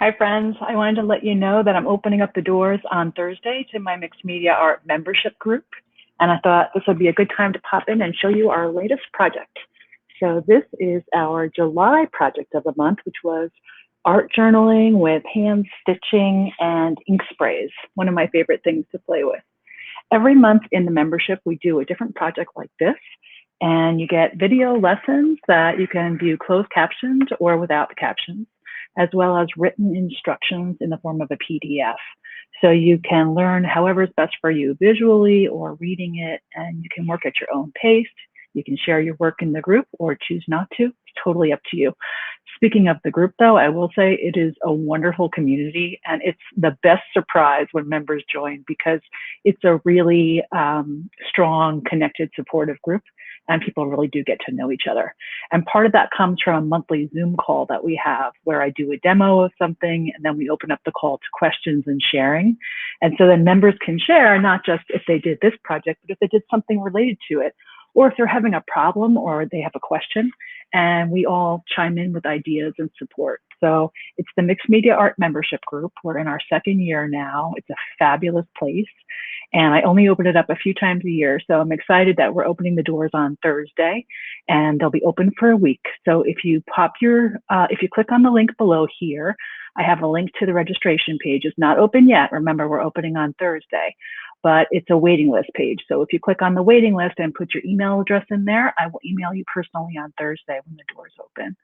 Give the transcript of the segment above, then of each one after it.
Hi, friends. I wanted to let you know that I'm opening up the doors on Thursday to my mixed media art membership group. And I thought this would be a good time to pop in and show you our latest project. So this is our July project of the month, which was art journaling with hand stitching and ink sprays, one of my favorite things to play with. Every month in the membership, we do a different project like this, and you get video lessons that you can view closed captions or without the captions, as well as written instructions in the form of a PDF. So you can learn however is best for you visually or reading it, and you can work at your own pace. You can share your work in the group or choose not to. It's totally up to you. Speaking of the group, though, I will say it is a wonderful community, and it's the best surprise when members join because it's a really strong, connected, supportive group, and people really do get to know each other. And part of that comes from a monthly Zoom call that we have where I do a demo of something, and then we open up the call to questions and sharing. And so then members can share not just if they did this project, but if they did something related to it, or if they're having a problem or they have a question, and we all chime in with ideas and support. So it's the Mixed Media Art Membership Group. We're in our second year now. It's a fabulous place. And I only open it up a few times a year. So I'm excited that we're opening the doors on Thursday, and they'll be open for a week. So if you if you click on the link below here, I have a link to the registration page. It's not open yet. Remember, we're opening on Thursday, but it's a waiting list page. So if you click on the waiting list and put your email address in there, I will email you personally on Thursday when the doors open.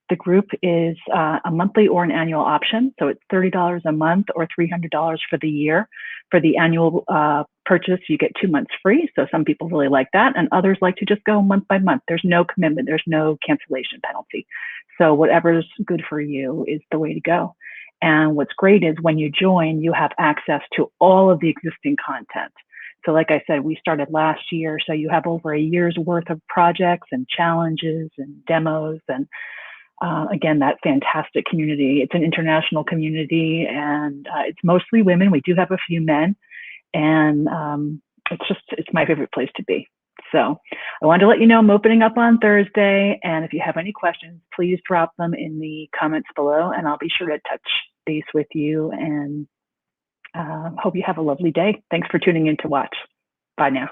The group is a monthly or an annual option. So it's $30 a month or $300 for the year. For the annual purchase, you get 2 months free. So some people really like that, and others like to just go month by month. There's no commitment. There's no cancellation penalty. So whatever's good for you is the way to go. And what's great is when you join, you have access to all of the existing content. So like I said, we started last year, so you have over a year's worth of projects and challenges and demos and again, that fantastic community. It's an international community, and it's mostly women. We do have a few men, and it's my favorite place to be. So I wanted to let you know I'm opening up on Thursday, and if you have any questions, please drop them in the comments below, and I'll be sure to touch base with you, and hope you have a lovely day. Thanks for tuning in to watch. Bye now.